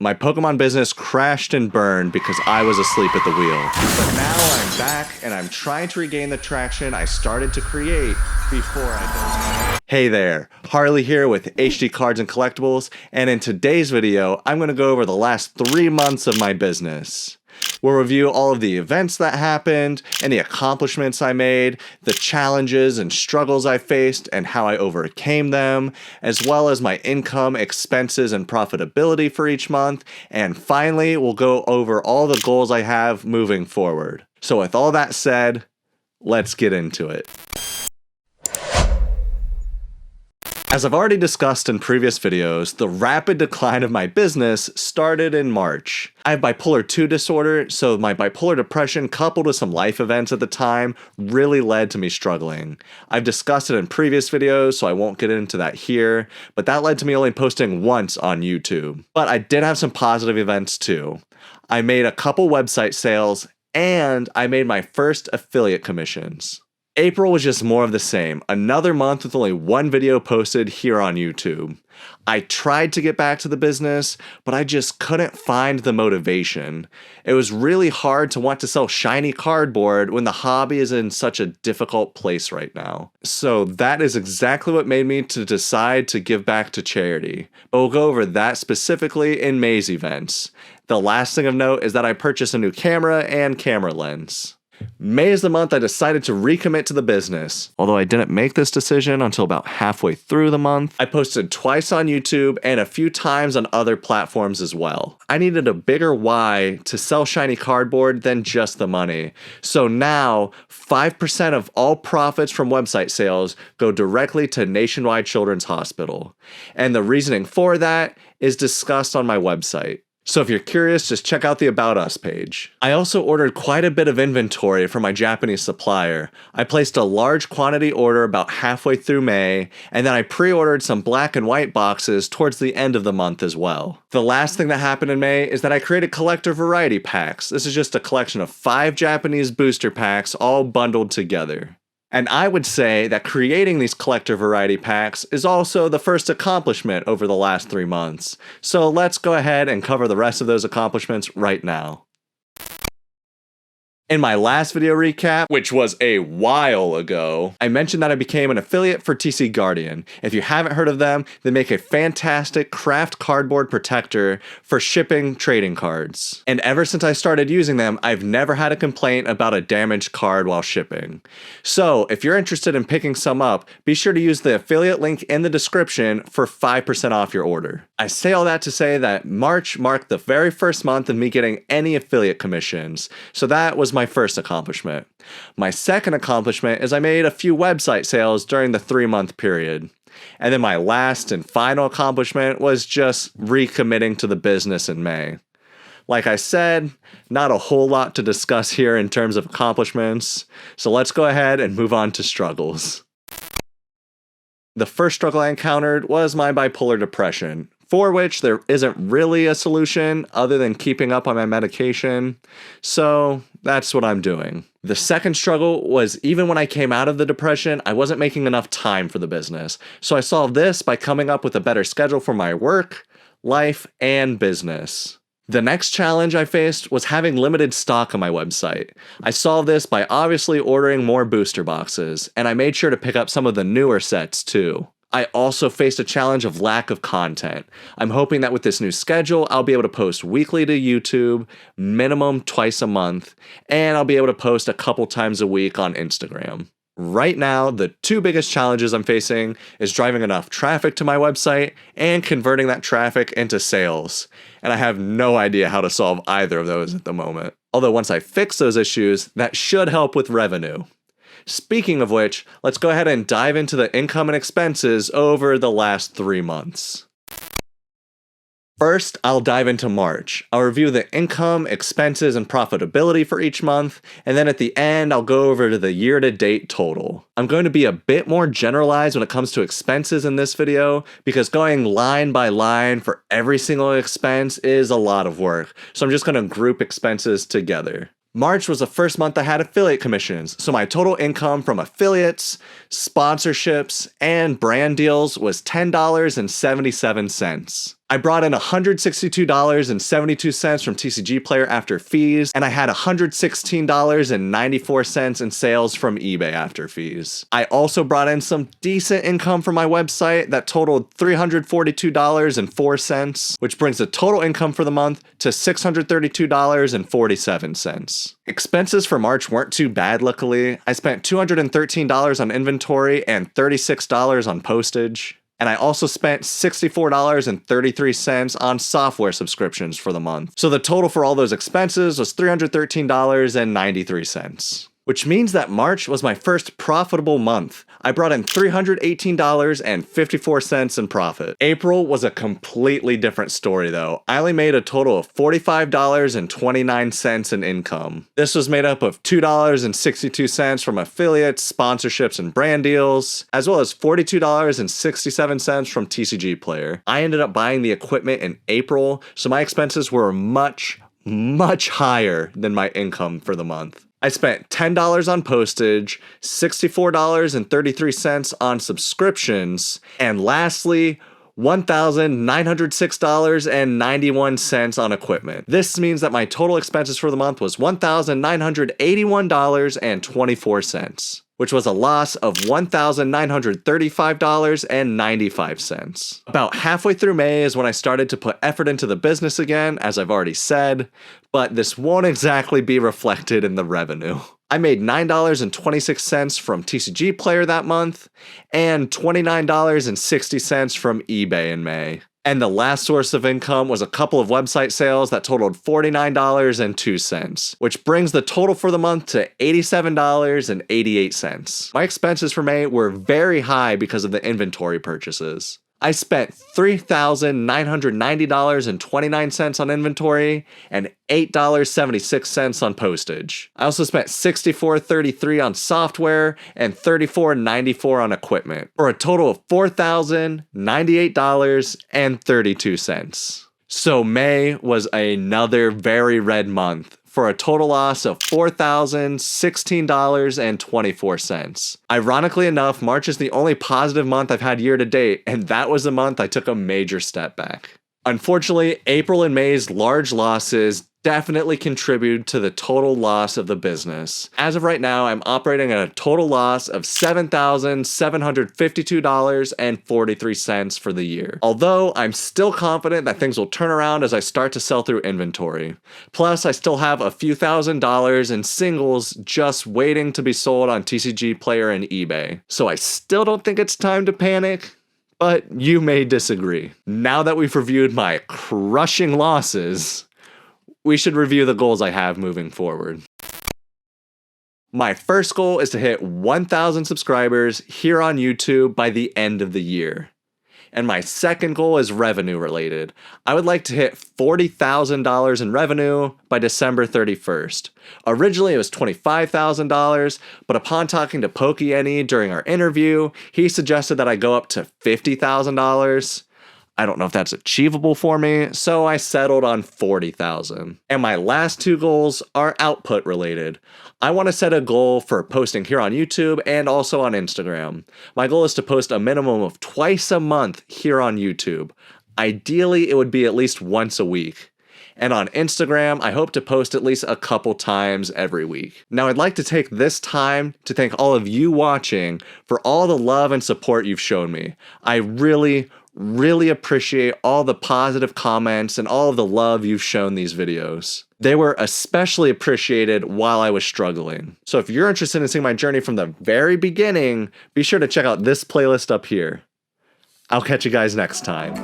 My Pokemon business crashed and burned because I was asleep at the wheel. But now I'm back and I'm trying to regain the traction I started to create before I dozed. Hey there, Harley here with HD Cards and Collectibles, and in today's video, I'm going to go over the last 3 months of my business. We'll review all of the events that happened, and the accomplishments I made, the challenges and struggles I faced, and how I overcame them, as well as my income, expenses, and profitability for each month, and finally, we'll go over all the goals I have moving forward. So with all that said, let's get into it. As I've already discussed in previous videos, the rapid decline of my business started in March. I have bipolar 2 disorder, so my bipolar depression coupled with some life events at the time really led to me struggling. I've discussed it in previous videos, so I won't get into that here, but that led to me only posting once on YouTube. But I did have some positive events too. I made a couple website sales, and I made my first affiliate commissions. April was just more of the same, another month with only one video posted here on YouTube. I tried to get back to the business, but I just couldn't find the motivation. It was really hard to want to sell shiny cardboard when the hobby is in such a difficult place right now. So that is exactly what made me to decide to give back to charity. But we'll go over that specifically in May's events. The last thing of note is that I purchased a new camera and camera lens. May is the month I decided to recommit to the business. Although I didn't make this decision until about halfway through the month, I posted twice on YouTube and a few times on other platforms as well. I needed a bigger why to sell shiny cardboard than just the money. So now, 5% of all profits from website sales go directly to Nationwide Children's Hospital. And the reasoning for that is discussed on my website. So if you're curious, just check out the About Us page. I also ordered quite a bit of inventory from my Japanese supplier. I placed a large quantity order about halfway through May, and then I pre-ordered some black and white boxes towards the end of the month as well. The last thing that happened in May is that I created collector variety packs. This is just a collection of 5 Japanese booster packs all bundled together. And I would say that creating these collector variety packs is also the first accomplishment over the last 3 months. So let's go ahead and cover the rest of those accomplishments right now. In my last video recap, which was a while ago, I mentioned that I became an affiliate for TC Guardian. If you haven't heard of them, they make a fantastic craft cardboard protector for shipping trading cards. And ever since I started using them, I've never had a complaint about a damaged card while shipping. So if you're interested in picking some up, be sure to use the affiliate link in the description for 5% off your order. I say all that to say that March marked the very first month of me getting any affiliate commissions. So that was my first accomplishment. My second accomplishment is I made a few website sales during the 3-month period. And then my last and final accomplishment was just recommitting to the business in May. Like I said, not a whole lot to discuss here in terms of accomplishments, so let's go ahead and move on to struggles. The first struggle I encountered was my bipolar depression, for which there isn't really a solution other than keeping up on my medication, so that's what I'm doing. The second struggle was even when I came out of the depression, I wasn't making enough time for the business, so I solved this by coming up with a better schedule for my work, life, and business. The next challenge I faced was having limited stock on my website. I solved this by obviously ordering more booster boxes, and I made sure to pick up some of the newer sets too. I also faced a challenge of lack of content. I'm hoping that with this new schedule, I'll be able to post weekly to YouTube, minimum twice a month, and I'll be able to post a couple times a week on Instagram. Right now, the 2 biggest challenges I'm facing is driving enough traffic to my website and converting that traffic into sales. And I have no idea how to solve either of those at the moment. Although once I fix those issues, that should help with revenue. Speaking of which, let's go ahead and dive into the income and expenses over the last 3 months. First, I'll dive into March. I'll review the income, expenses, and profitability for each month, and then at the end, I'll go over to the year-to-date total. I'm going to be a bit more generalized when it comes to expenses in this video, because going line by line for every single expense is a lot of work, so I'm just going to group expenses together. March was the first month I had affiliate commissions, so my total income from affiliates, sponsorships, and brand deals was $10.77. I brought in $162.72 from TCG Player after fees, and I had $116.94 in sales from eBay after fees. I also brought in some decent income from my website that totaled $342.04, which brings the total income for the month to $632.47. Expenses for March weren't too bad, luckily. I spent $213 on inventory and $36 on postage. And I also spent $64.33 on software subscriptions for the month. So the total for all those expenses was $313.93. Which means that March was my first profitable month. I brought in $318.54 in profit. April was a completely different story though. I only made a total of $45.29 in income. This was made up of $2.62 from affiliates, sponsorships, and brand deals, as well as $42.67 from TCG Player. I ended up buying the equipment in April, so my expenses were much higher than my income for the month. I spent $10 on postage, $64.33 on subscriptions, and lastly, $1,906.91 on equipment. This means that my total expenses for the month was $1,981.24, which was a loss of $1,935.95. About halfway through May is when I started to put effort into the business again, as I've already said, but this won't exactly be reflected in the revenue. I made $9.26 from TCG Player that month, and $29.60 from eBay in May. And the last source of income was a couple of website sales that totaled $49.02, which brings the total for the month to $87.88. My expenses for May were very high because of the inventory purchases. I spent $3,990.29 on inventory and $8.76 on postage. I also spent $64.33 on software and $34.94 on equipment, for a total of $4,098.32. So May was another very red month, for a total loss of $4,016.24. Ironically enough, March is the only positive month I've had year to date, and that was the month I took a major step back. Unfortunately, April and May's large losses definitely contributed to the total loss of the business. As of right now, I'm operating at a total loss of $7,752.43 for the year. Although I'm still confident that things will turn around as I start to sell through inventory. Plus, I still have a few $1,000s in singles just waiting to be sold on TCG Player and eBay. So I still don't think it's time to panic, but you may disagree. Now that we've reviewed my crushing losses, we should review the goals I have moving forward. My first goal is to hit 1,000 subscribers here on YouTube by the end of the year. And my second goal is revenue related. I would like to hit $40,000 in revenue by December 31st. Originally it was $25,000, but upon talking to PokeNE during our interview, he suggested that I go up to $50,000. I don't know if that's achievable for me, so I settled on $40,000. And my last two goals are output related. I want to set a goal for posting here on YouTube and also on Instagram. My goal is to post a minimum of twice a month here on YouTube. Ideally, it would be at least once a week. And on Instagram, I hope to post at least a couple times every week. Now, I'd like to take this time to thank all of you watching for all the love and support you've shown me. I really appreciate all the positive comments and all of the love you've shown these videos. They were especially appreciated while I was struggling. So if you're interested in seeing my journey from the very beginning, be sure to check out this playlist up here. I'll catch you guys next time.